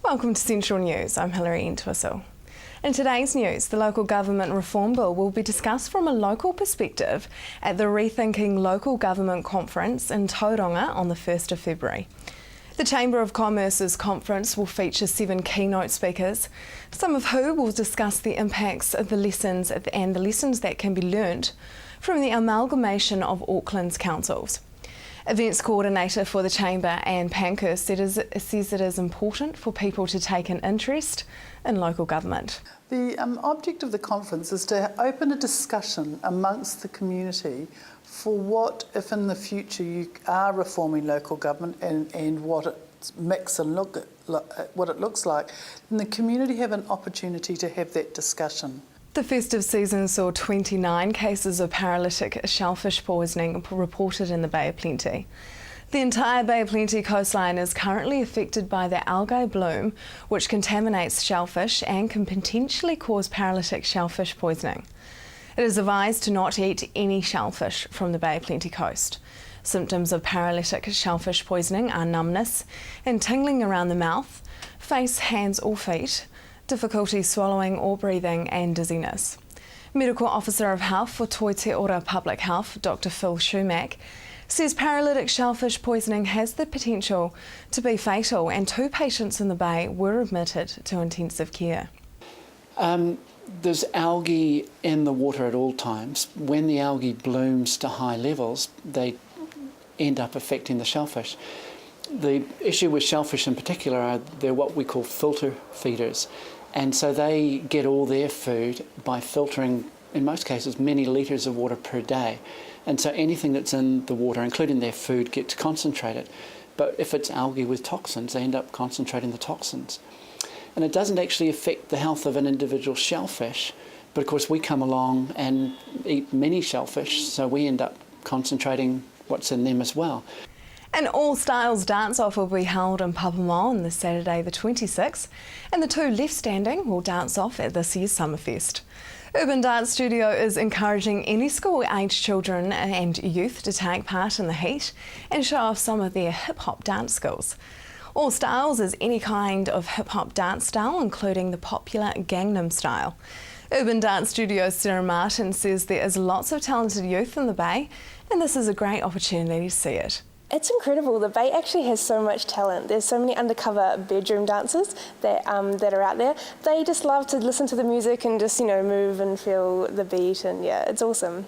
Welcome to Central News. I'm Hilary Entwistle. In today's news, the local government reform bill will be discussed from a local perspective at the Rethinking Local Government Conference in Tauranga on the 1st of February. The Chamber of Commerce's conference will feature 7 keynote speakers, some of who will discuss the impacts of the lessons that can be learnt from the amalgamation of Auckland's councils. Events coordinator for the Chamber, Anne Pankhurst, says it is important for people to take an interest in local government. The object of the conference is to open a discussion amongst the community for what if in the future you are reforming local government and what its mix and what it looks like, then the community have an opportunity to have that discussion. The festive season saw 29 cases of paralytic shellfish poisoning reported in the Bay of Plenty. The entire Bay of Plenty coastline is currently affected by the algae bloom, which contaminates shellfish and can potentially cause paralytic shellfish poisoning. It is advised to not eat any shellfish from the Bay of Plenty coast. Symptoms of paralytic shellfish poisoning are numbness and tingling around the mouth, face, hands or feet, difficulty swallowing or breathing and dizziness. Medical Officer of Health for Toitū Ora Public Health, Dr Phil Shumack, says paralytic shellfish poisoning has the potential to be fatal and 2 patients in the Bay were admitted to intensive care. There's algae in the water at all times. When the algae blooms to high levels, they end up affecting the shellfish. The issue with shellfish in particular are they're what we call filter feeders, and so they get all their food by filtering, in most cases, many litres of water per day. And so anything that's in the water, including their food, gets concentrated. But if it's algae with toxins, they end up concentrating the toxins. And it doesn't actually affect the health of an individual shellfish, but of course we come along and eat many shellfish, so we end up concentrating what's in them as well. An all-styles dance-off will be held in Papamoa on this Saturday the 26th, and the 2 left standing will dance off at this year's Summerfest. Urban Dance Studio is encouraging any school-aged children and youth to take part in the heat and show off some of their hip-hop dance skills. All Styles is any kind of hip-hop dance style, including the popular Gangnam Style. Urban Dance Studio's Sarah Martin says there is lots of talented youth in the Bay, and this is a great opportunity to see it. It's incredible. The Bay actually has so much talent. There's so many undercover bedroom dancers that are out there. They just love to listen to the music and just, move and feel the beat, and yeah, it's awesome.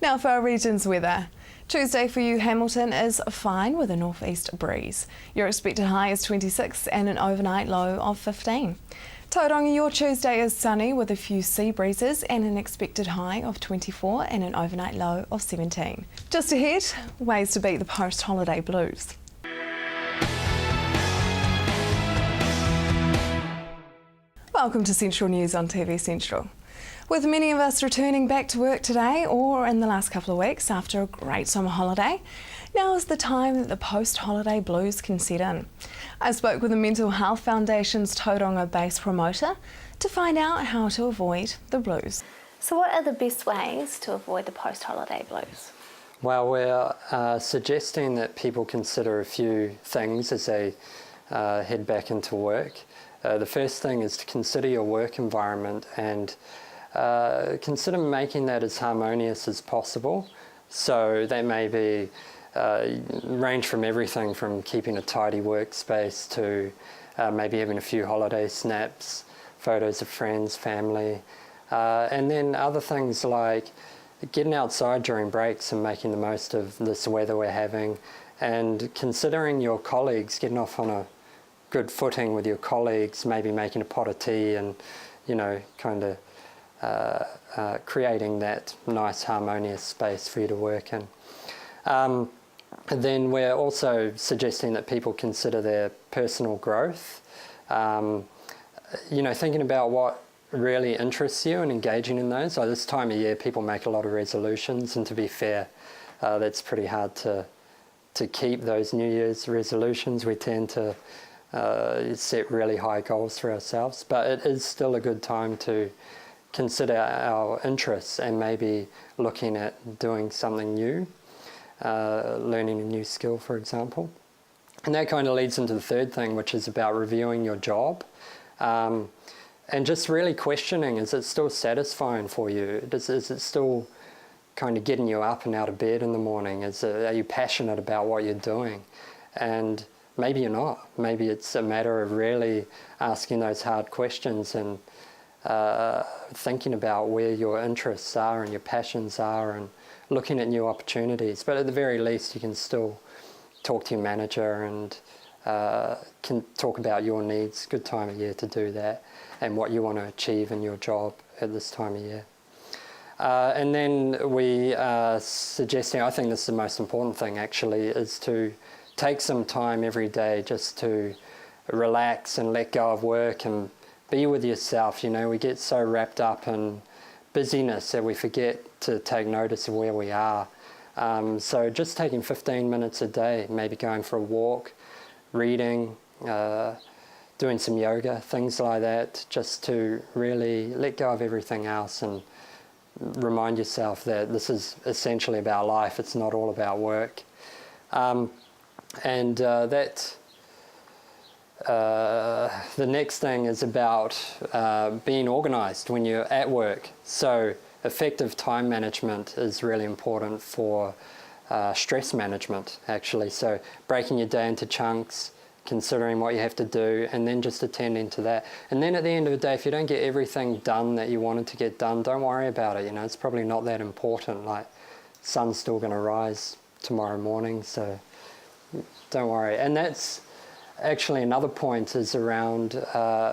Now for our region's weather. Tuesday for you, Hamilton, is fine with a northeast breeze. Your expected high is 26 and an overnight low of 15. Tauranga, your Tuesday is sunny with a few sea breezes and an expected high of 24 and an overnight low of 17. Just ahead, ways to beat the post-holiday blues. Welcome to Central News on TV Central. With many of us returning back to work today or in the last couple of weeks after a great summer holiday, now is the time that the post-holiday blues can set in. I spoke with the Mental Health Foundation's Tauranga-based promoter to find out how to avoid the blues. So what are the best ways to avoid the post-holiday blues? Well, we're suggesting that people consider a few things as they head back into work. The first thing is to consider your work environment and consider making that as harmonious as possible. So that may be range from everything from keeping a tidy workspace to maybe having a few holiday snaps, photos of friends, family, and then other things like getting outside during breaks and making the most of this weather we're having, and considering your colleagues, getting off on a good footing with your colleagues, maybe making a pot of tea and, kind of creating that nice harmonious space for you to work in. And then we're also suggesting that people consider their personal growth, thinking about what really interests you and engaging in those. So this time of year people make a lot of resolutions, and to be fair, that's pretty hard to keep those New Year's resolutions. We tend to set really high goals for ourselves, but it is still a good time to consider our interests and maybe looking at doing something new, learning a new skill, for example. And that kind of leads into the third thing, which is about reviewing your job. And just really questioning, is it still satisfying for you? Is it still kind of getting you up and out of bed in the morning? Are you passionate about what you're doing? And maybe you're not. Maybe it's a matter of really asking those hard questions and thinking about where your interests are and your passions are and looking at new opportunities. But at the very least, you can still talk to your manager and can talk about your needs. Good time of year to do that, and what you want to achieve in your job at this time of year. And then we are suggesting, I think this is the most important thing actually, is to take some time every day just to relax and let go of work and be with yourself. You know, we get so wrapped up in busyness that we forget to take notice of where we are. So just taking 15 minutes a day, maybe going for a walk, reading, doing some yoga, things like that, just to really let go of everything else and remind yourself that this is essentially about life. It's not all about work. The next thing is about being organised when you're at work. So effective time management is really important for stress management, actually. So breaking your day into chunks, considering what you have to do, and then just attending to that. And then at the end of the day, if you don't get everything done that you wanted to get done, don't worry about it. You know, it's probably not that important. Like, sun's still going to rise tomorrow morning, so don't worry. And that's actually another point, is around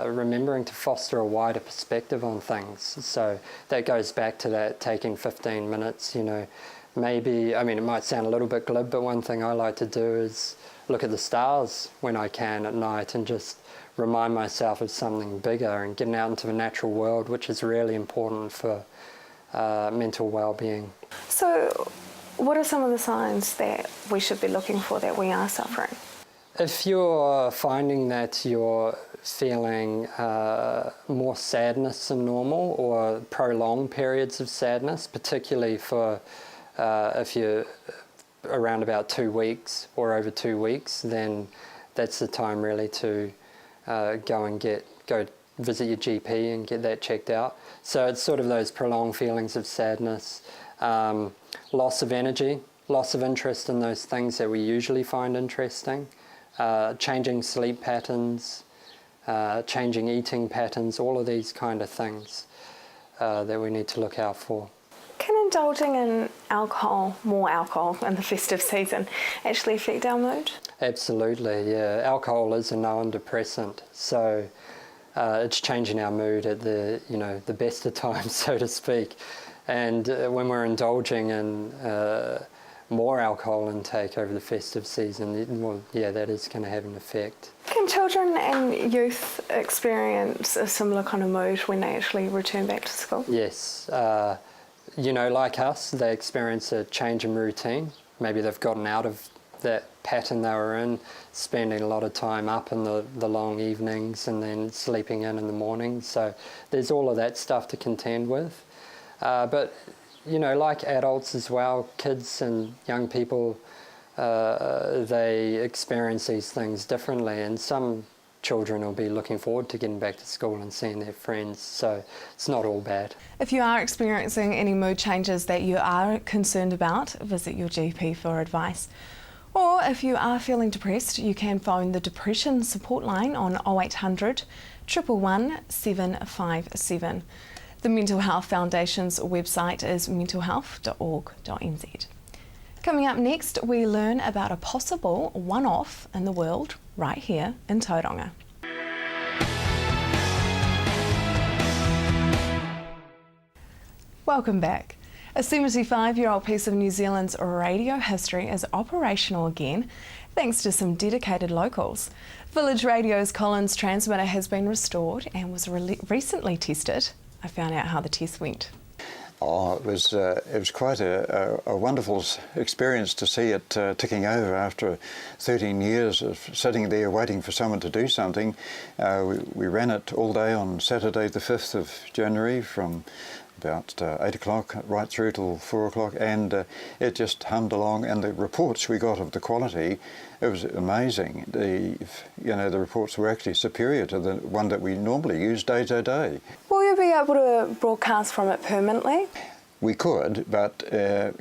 remembering to foster a wider perspective on things. So that goes back to that taking 15 minutes, you know. Maybe, I mean, it might sound a little bit glib, but one thing I like to do is look at the stars when I can at night and just remind myself of something bigger and getting out into the natural world, which is really important for mental well-being. So what are some of the signs that we should be looking for that we are suffering? If you're finding that you're feeling more sadness than normal, or prolonged periods of sadness, particularly for if you're around about 2 weeks or over 2 weeks, then that's the time really to go visit your GP and get that checked out. So it's sort of those prolonged feelings of sadness, loss of energy, loss of interest in those things that we usually find interesting, changing sleep patterns, changing eating patterns, all of these kind of things that we need to look out for. Can indulging in more alcohol in the festive season, actually affect our mood? Absolutely, yeah. Alcohol is a known depressant, so it's changing our mood at the best of times, so to speak. And when we're indulging in more alcohol intake over the festive season, well, yeah, that is going to have an effect. Can children and youth experience a similar kind of mood when they actually return back to school? Yes. Like us, they experience a change in routine. Maybe they've gotten out of that pattern they were in, spending a lot of time up in the long evenings and then sleeping in the mornings. So there's all of that stuff to contend with. But, like adults as well, kids and young people, they experience these things differently, and some children will be looking forward to getting back to school and seeing their friends, so it's not all bad. If you are experiencing any mood changes that you are concerned about, visit your GP for advice. Or if you are feeling depressed, you can phone the Depression Support Line on 0800 111 757. The Mental Health Foundation's website is mentalhealth.org.nz. Coming up next, we learn about a possible one-off in the world right here in Tauranga. Welcome back. A 75-year-old piece of New Zealand's radio history is operational again, thanks to some dedicated locals. Village Radio's Collins transmitter has been restored and was recently tested. I found out how the test went. Oh, it was quite a wonderful experience to see it ticking over after 13 years of sitting there waiting for someone to do something. We ran it all day on Saturday the 5th of January from about 8 o'clock right through till 4 o'clock, and it just hummed along, and the reports we got of the quality, it was amazing. The reports were actually superior to the one that we normally use day to day. Will you be able to broadcast from it permanently? We could, but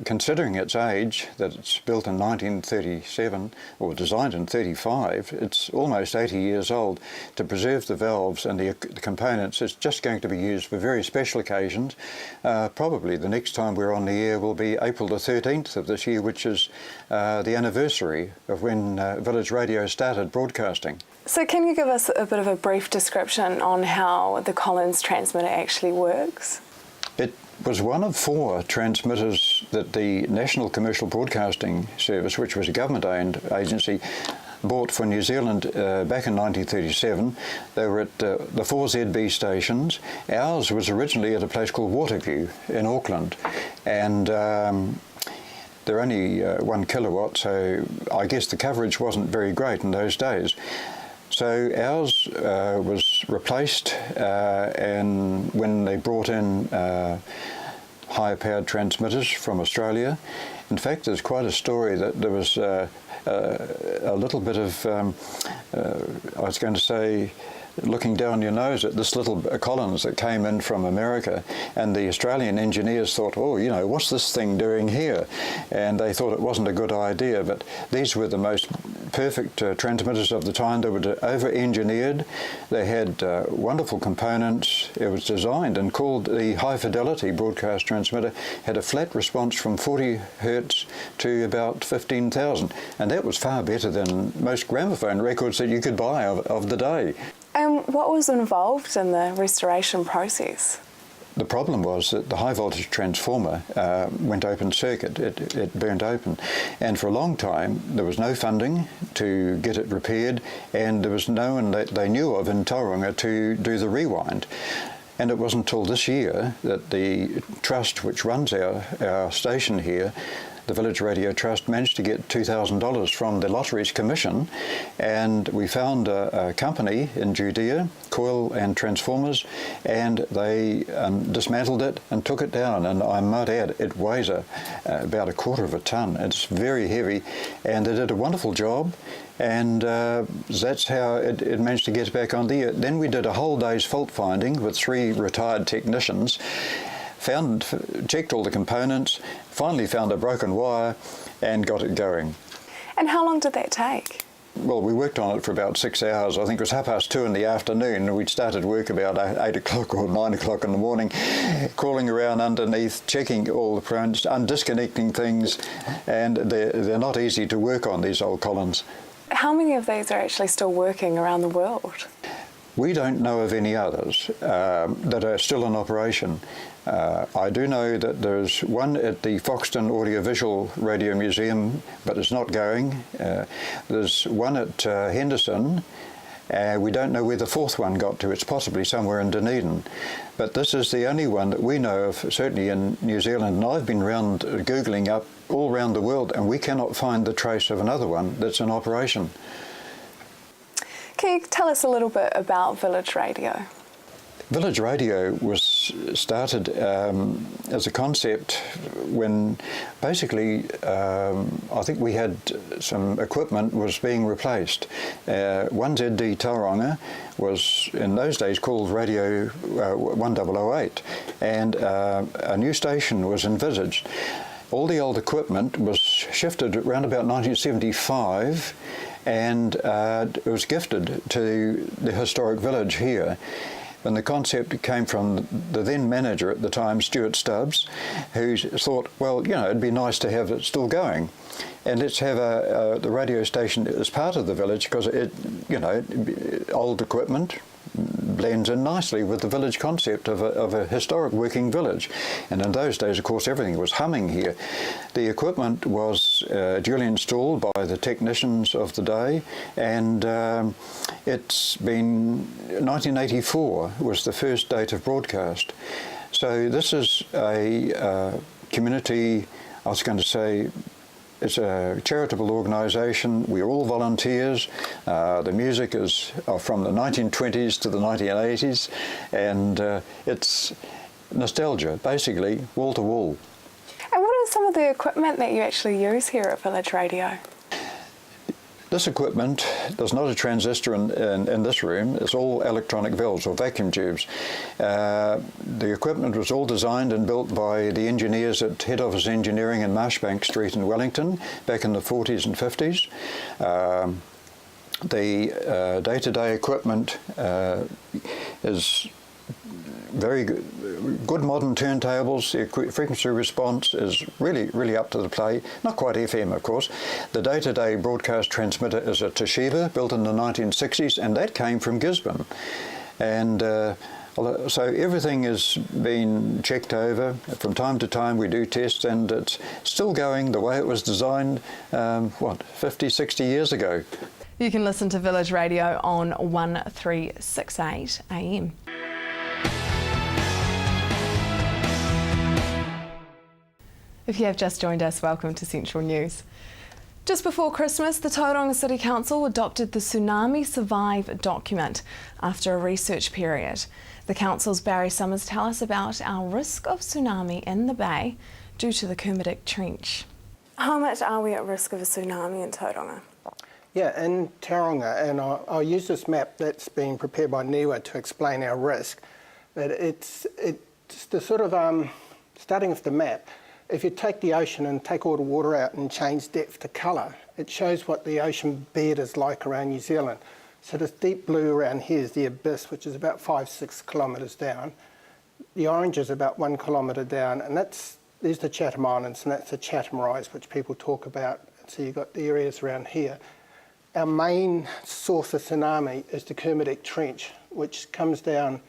considering its age, that it's built in 1937 or designed in 35, it's almost 80 years old. To preserve the valves and the components, it's just going to be used for very special occasions. Probably the next time we're on the air will be April the 13th of this year, which is the anniversary of when Village Radio started broadcasting. So can you give us a bit of a brief description on how the Collins transmitter actually works? It was one of 4 transmitters that the National Commercial Broadcasting Service, which was a government-owned agency, bought for New Zealand back in 1937. They were at the 4 ZB stations. Ours was originally at a place called Waterview in Auckland, and they're only 1 kilowatt, so I guess the coverage wasn't very great in those days. So ours was replaced, and when they brought in higher powered transmitters from Australia. In fact, there's quite a story that there was a little bit of, I was going to say, looking down your nose at this little Collins that came in from America, and the Australian engineers thought, oh, you know, what's this thing doing here? And they thought it wasn't a good idea, but these were the most perfect transmitters of the time. They were over-engineered. They had wonderful components. It was designed and called the high fidelity broadcast transmitter, had a flat response from 40 hertz to about 15,000, and that was far better than most gramophone records that you could buy of the day. And what was involved in the restoration process? The problem was that the high voltage transformer went open circuit. It burned open, and for a long time there was no funding to get it repaired, and there was no one that they knew of in Tauranga to do the rewind. And it wasn't until this year that the trust which runs our station here, the Village Radio Trust, managed to get $2,000 from the Lotteries Commission, and we found a company in Judea, Coil and Transformers, and they dismantled it and took it down. And I might add, it weighs about 1/4 of a tonne. It's very heavy, and they did a wonderful job, and that's how it managed to get back on the air. Then we did a whole day's fault finding with 3 retired technicians, checked all the components, finally found a broken wire and got it going. And how long did that take? Well, we worked on it for about 6 hours. I think it was 2:30 in the afternoon, and we'd started work about 8 o'clock or 9 o'clock in the morning, crawling around underneath, checking all the components, undisconnecting things, and they're not easy to work on, these old Collins. How many of these are actually still working around the world? We don't know of any others that are still in operation. I do know that there's one at the Foxton Audiovisual Radio Museum, but it's not going. There's one at Henderson. We don't know where the 4th one got to. It's possibly somewhere in Dunedin. But this is the only one that we know of, certainly in New Zealand. And I've been around Googling up all around the world, and we cannot find the trace of another one that's in operation. Can you tell us a little bit about Village Radio? Village Radio was started as a concept when basically I think we had some equipment was being replaced. 1ZD Tauranga was in those days called Radio 1008, and a new station was envisaged. All the old equipment was shifted around about 1975, and it was gifted to the historic village here. And the concept came from the then manager at the time, Stuart Stubbs, who thought, well, you know, it'd be nice to have it still going. And let's have the radio station as part of the village, because it, you know, old equipment blends in nicely with the village concept of a historic working village. And in those days, of course, everything was humming here. The equipment was duly installed by the technicians of the day, and it's been 1984 was the first date of broadcast. So this is a community, I was going to say, it's a charitable organisation. We're all volunteers. The music is from the 1920s to the 1980s, and it's nostalgia, basically wall to wall. And what is some of the equipment that you actually use here at Village Radio? This equipment, there's not a transistor in this room, it's all electronic valves or vacuum tubes. The equipment was all designed and built by the engineers at Head Office Engineering in Marshbank Street in Wellington back in the 40s and 50s. The day-to-day equipment is very good modern turntables. The frequency response is really up to the play. Not quite FM, of course. The day-to-day broadcast transmitter is a Toshiba, built in the 1960s, and that came from Gisborne. And so everything has been checked over. From time to time we do tests, and it's still going the way it was designed, 50, 60 years ago. You can listen to Village Radio on 1368 AM. If you have just joined us, welcome to Central News. Just before Christmas, the Tauranga City Council adopted the Tsunami Survive document after a research period. The Council's Barry Summers tell us about our risk of tsunami in the bay due to the Kermadec Trench. How much are we at risk of a tsunami in Tauranga? Yeah, in Tauranga, and I'll use this map that's been prepared by NIWA to explain our risk, but it's the sort of, starting with the map, if you take the ocean and take all the water out and change depth to colour, it shows what the ocean bed is like around New Zealand. So this deep blue around here is the abyss, which is about 5-6 kilometres down. The orange is about 1 kilometre down, and there's the Chatham Islands, and that's the Chatham Rise, which people talk about. So you've got the areas around here. Our main source of tsunami is the Kermadec Trench, which comes down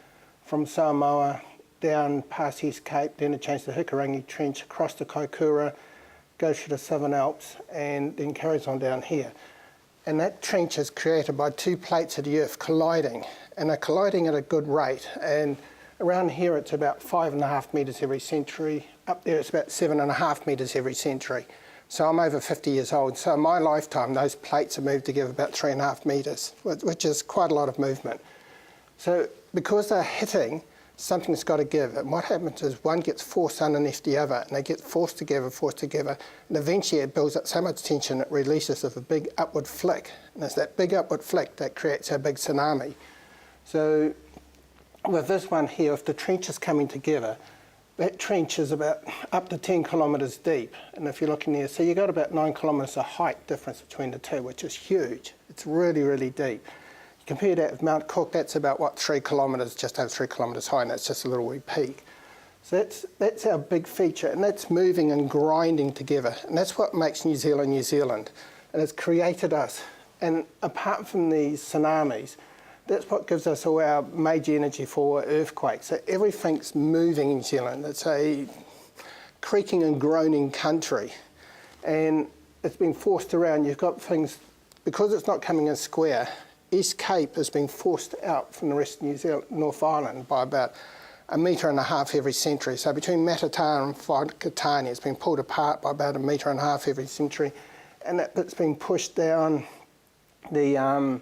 from Samoa, down past East Cape, then it changes the Hikurangi Trench across the Kaikoura, goes through the Southern Alps, and then carries on down here. And that trench is created by two plates of the Earth colliding, and they're colliding at a good rate. And around here it's about 5.5 metres every century. Up there it's about 7.5 metres every century. So I'm over 50 years old. So in my lifetime, those plates have moved together about 3.5 metres, which is quite a lot of movement. So because they're hitting, something's got to give. And what happens is one gets forced underneath the other, and they get forced together, and eventually it builds up so much tension it releases with a big upward flick. And it's that big upward flick that creates our big tsunami. So with this one here, if the trench is coming together, that trench is about up to 10 kilometres deep. And if you're looking there, so you've got about 9 kilometres of height difference between the two, which is huge. It's really deep. Compare that with Mount Cook, that's about, 3 kilometres, just over 3 kilometres high, and that's just a little wee peak. So that's our big feature, and that's moving and grinding together. And that's what makes New Zealand, New Zealand. And it's created us. And apart from these tsunamis, that's what gives us all our major energy for earthquakes. So everything's moving in New Zealand. It's a creaking and groaning country. And it's been forced around. You've got things, because it's not coming in square, East Cape has been forced out from the rest of New Zealand, North Island, by about 1.5 metres every century. So between Matata and Whakatane, it's been pulled apart by about 1.5 metres every century, and that bit's been pushed down. And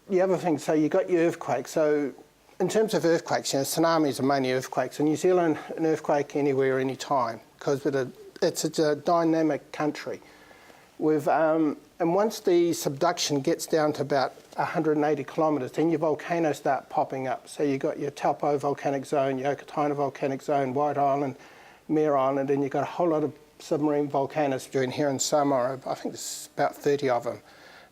the other thing, so you got your earthquakes. So in terms of earthquakes, tsunamis are mainly earthquakes. In New Zealand, an earthquake anywhere, any time, because it's a dynamic country. And once the subduction gets down to about 180 kilometres, then your volcanoes start popping up. So you've got your Taupo volcanic zone, your Okataina volcanic zone, White Island, Mare Island, and you've got a whole lot of submarine volcanoes between here and Samoa. I think there's about 30 of them,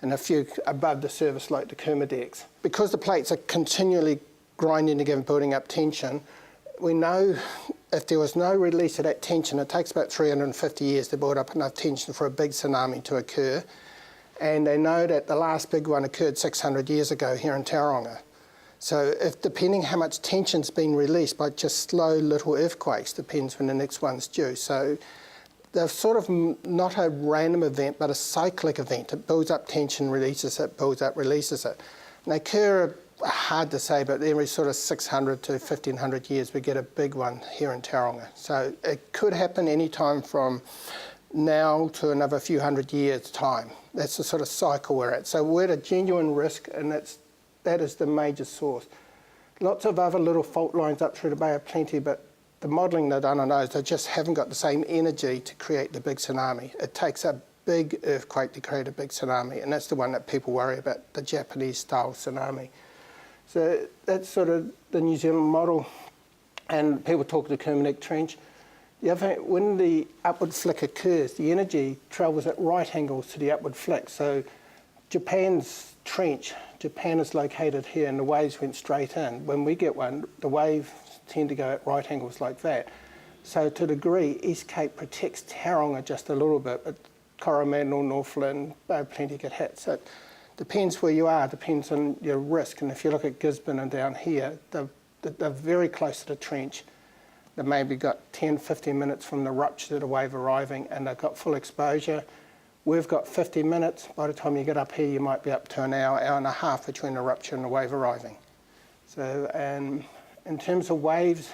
and a few above the surface like the Kermadecs. Because the plates are continually grinding together, building up tension, we know if there was no release of that tension, it takes about 350 years to build up enough tension for a big tsunami to occur. And they know that the last big one occurred 600 years ago here in Tauranga. So depending how much tension's been released by just slow little earthquakes, depends when the next one's due. So they're sort of not a random event, but a cyclic event. It builds up tension, releases it, builds up, releases it. And they occur, hard to say, but every sort of 600 to 1500 years we get a big one here in Tauranga. So it could happen any time from now to another few hundred years' time. That's the sort of cycle we're at. So we're at a genuine risk, and that is the major source. lots of other little fault lines up through the Bay of Plenty, but the modelling they've done on those, they just haven't got the same energy to create the big tsunami. It takes a big earthquake to create a big tsunami, and that's the one that people worry about, the Japanese-style tsunami. So that's sort of the New Zealand model, and people talk of the Kermadec Trench. The other thing, when the upward flick occurs, the energy travels at right angles to the upward flick. So Japan's trench, Japan is located here, and the waves went straight in. When we get one, the waves tend to go at right angles like that. So to a degree, East Cape protects Tauranga just a little bit, but Coromandel, Northland, Bay of Plenty get hit. So it depends where you are, depends on your risk. And if you look at Gisborne and down here, they're very close to the trench. They've maybe got 10, 15 minutes from the rupture to the wave arriving, and they've got full exposure. We've got 50 minutes. By the time you get up here, you might be up to an hour, hour and a half between the rupture and the wave arriving. So, and in terms of waves,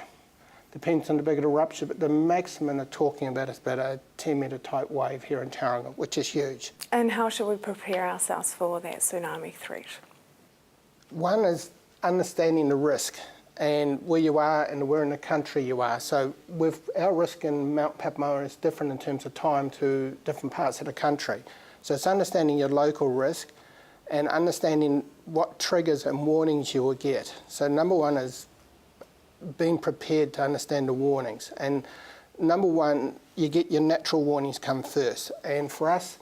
depends on the bigger the rupture, but the maximum they're talking about is about a 10-metre type wave here in Tauranga, which is huge. And how should we prepare ourselves for that tsunami threat? One is understanding the risk and where you are and where in the country you are. So our risk in Mount Papamoa is different in terms of time to different parts of the country. So it's understanding your local risk and understanding what triggers and warnings you will get. So number one is being prepared to understand the warnings. And number one, you get your natural warnings come first. And for us,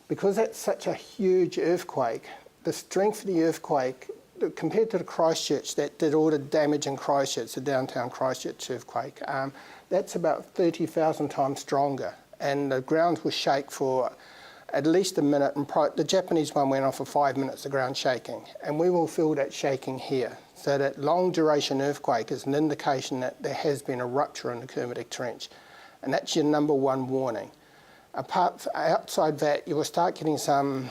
because that's such a huge earthquake, the strength of the earthquake, compared to the Christchurch that did all the damage in Christchurch, the downtown Christchurch earthquake, that's about 30,000 times stronger. And the ground will shake for at least a minute. And the Japanese one went on for 5 minutes, the ground shaking. And we will feel that shaking here. So that long duration earthquake is an indication that there has been a rupture in the Kermadec Trench. And that's your number one warning. Outside that, you will start getting some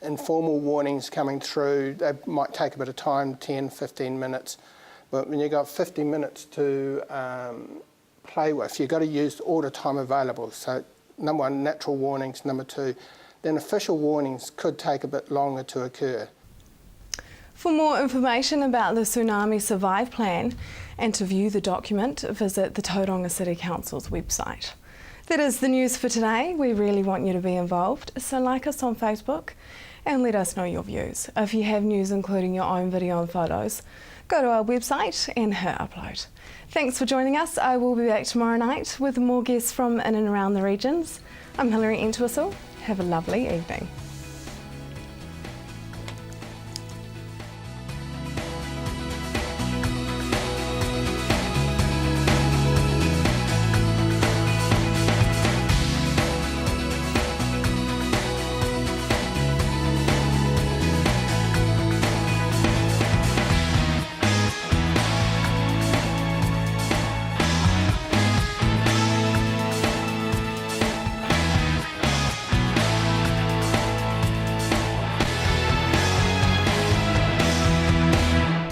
informal warnings coming through. They might take a bit of time, 10, 15 minutes. But when you've got 50 minutes to play with, you've got to use all the time available. So number one, natural warnings. Number two, then official warnings could take a bit longer to occur. For more information about the Tsunami Survive Plan and to view the document, visit the Tauranga City Council's website. That is the news for today. We really want you to be involved, so like us on Facebook and let us know your views. If you have news including your own video and photos, go to our website and hit upload. Thanks for joining us. I will be back tomorrow night with more guests from in and around the regions. I'm Hilary Entwistle. Have a lovely evening.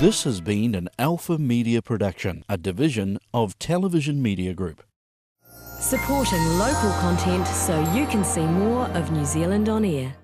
This has been an Alpha Media production, a division of Television Media Group. Supporting local content so you can see more of New Zealand on air.